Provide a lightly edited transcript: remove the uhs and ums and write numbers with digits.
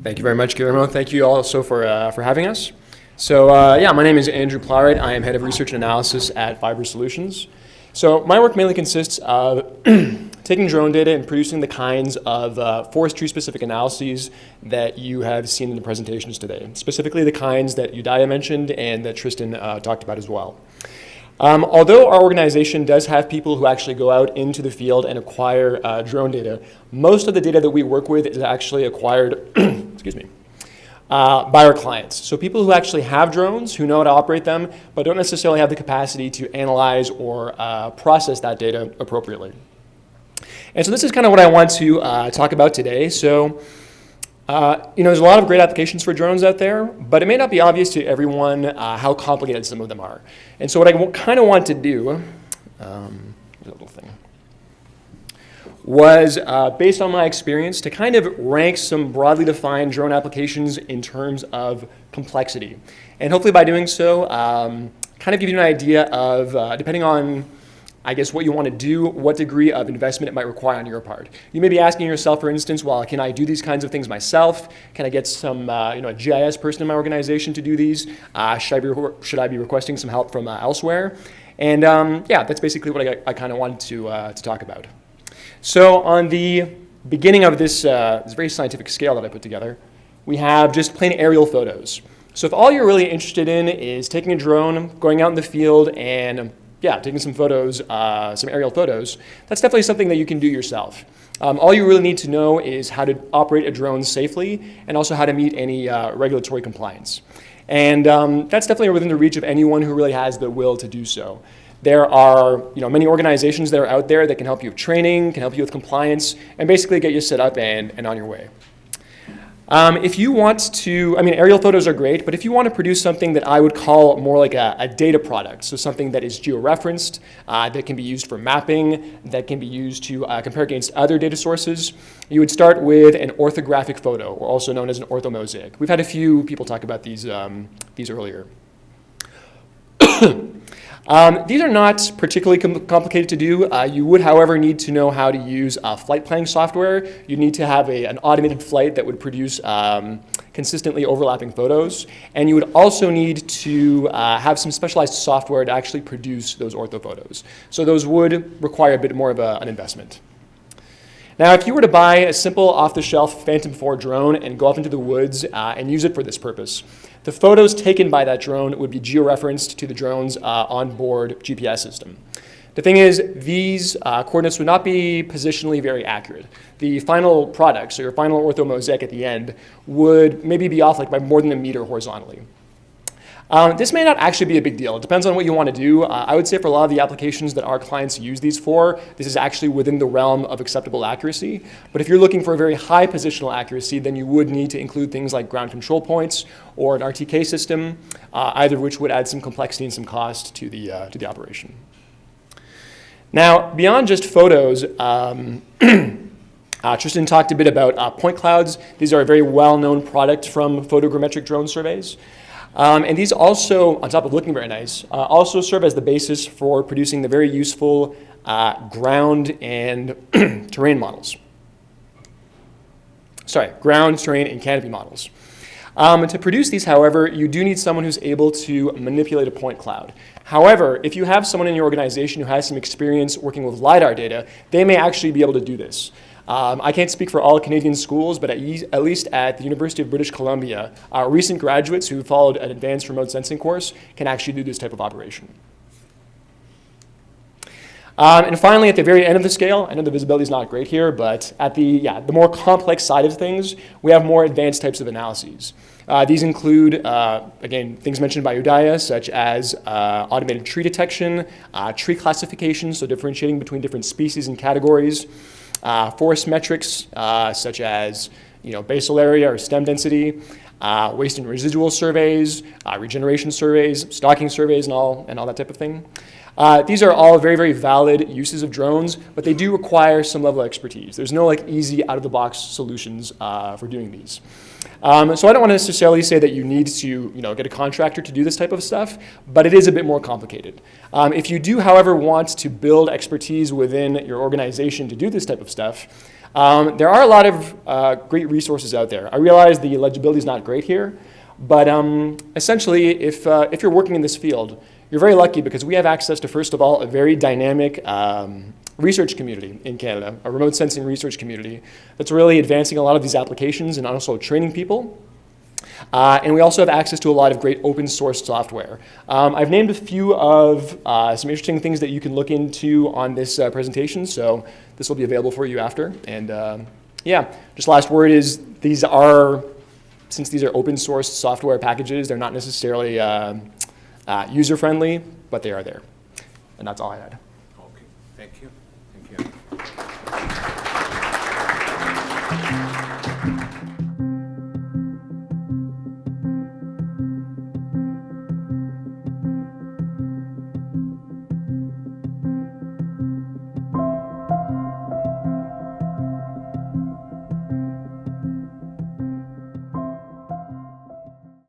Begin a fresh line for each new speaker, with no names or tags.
Thank you very much, Guillermo. Thank you also for having us. So my name is Andrew Plowright. I am Head of Research and Analysis at Fybr Solutions. So my work mainly consists of taking drone data and producing the kinds of forestry-specific analyses that you have seen in the presentations today, specifically the kinds that Udaya mentioned and that Tristan talked about as well. Although our organization does have people who actually go out into the field and acquire drone data, most of the data that we work with is actually acquired by our clients. So people who actually have drones, who know how to operate them, but don't necessarily have the capacity to analyze or process that data appropriately. And so this is kind of what I want to talk about today. So there's a lot of great applications for drones out there, but it may not be obvious to everyone how complicated some of them are. And so what I kind of want to do, was based on my experience to kind of rank some broadly defined drone applications in terms of complexity. And hopefully by doing so, kind of give you an idea of, depending on I guess what you want to do, what degree of investment it might require on your part. You may be asking yourself, for instance, well, can I do these kinds of things myself? Can I get some, a GIS person in my organization to do these? Should I be requesting some help from elsewhere? And that's basically what I kind of wanted to talk about. So on the beginning of this very scientific scale that I put together, we have just plain aerial photos. So if all you're really interested in is taking a drone, going out in the field, and taking some photos, some aerial photos, that's definitely something that you can do yourself. All you really need to know is how to operate a drone safely and also how to meet any regulatory compliance. And that's definitely within the reach of anyone who really has the will to do so. There are many organizations that are out there that can help you with training, can help you with compliance, and basically get you set up and on your way. If you want to, aerial photos are great, but if you want to produce something that I would call more like a data product, so something that is georeferenced, that can be used for mapping, that can be used to compare against other data sources, you would start with an orthographic photo, or also known as an orthomosaic. We've had a few people talk about these earlier. These are not particularly complicated to do. You would, however, need to know how to use flight planning software. You need to have an automated flight that would produce consistently overlapping photos. And you would also need to have some specialized software to actually produce those orthophotos. So those would require a bit more of an investment. Now, if you were to buy a simple off-the-shelf Phantom 4 drone and go off into the woods and use it for this purpose, the photos taken by that drone would be georeferenced to the drone's onboard GPS system. The thing is, these coordinates would not be positionally very accurate. The final product, so your final orthomosaic at the end, would maybe be off by more than a meter horizontally. This may not actually be a big deal. It depends on what you want to do. I would say for a lot of the applications that our clients use these for, this is actually within the realm of acceptable accuracy. But if you're looking for a very high positional accuracy, then you would need to include things like ground control points or an RTK system, either of which would add some complexity and some cost to the operation. Now, beyond just photos, Tristan talked a bit about point clouds. These are a very well-known product from photogrammetric drone surveys. And these also, on top of looking very nice, also serve as the basis for producing the very useful ground and terrain models. Ground, terrain, and canopy models. To produce these, however, you do need someone who's able to manipulate a point cloud. However, if you have someone in your organization who has some experience working with LiDAR data, they may actually be able to do this. I can't speak for all Canadian schools, but at least at the University of British Columbia, recent graduates who followed an advanced remote sensing course can actually do this type of operation. And finally, at the very end of the scale, I know the visibility is not great here, but at the more complex side of things, we have more advanced types of analyses. These include, again, things mentioned by Udaya, such as automated tree detection, tree classification, so differentiating between different species and categories, forest metrics such as basal area or stem density, waste and residual surveys, regeneration surveys, stocking surveys, and all that type of thing. These are all very, very valid uses of drones, but they do require some level of expertise. There's no easy out-of-the-box solutions for doing these. So I don't want to necessarily say that you need to get a contractor to do this type of stuff, but it is a bit more complicated. If you do, however, want to build expertise within your organization to do this type of stuff, There are a lot of great resources out there. I realize the legibility is not great here, but essentially, if you're working in this field, you're very lucky because we have access to, first of all, a very dynamic research community in Canada, a remote sensing research community that's really advancing a lot of these applications and also training people. And we also have access to a lot of great open source software. I've named a few of some interesting things that you can look into on this presentation, so this will be available for you after. And yeah, just last word is since these are open source software packages, they're not necessarily user-friendly, but they are there. And that's all I had.
Okay, thank you. Thank you.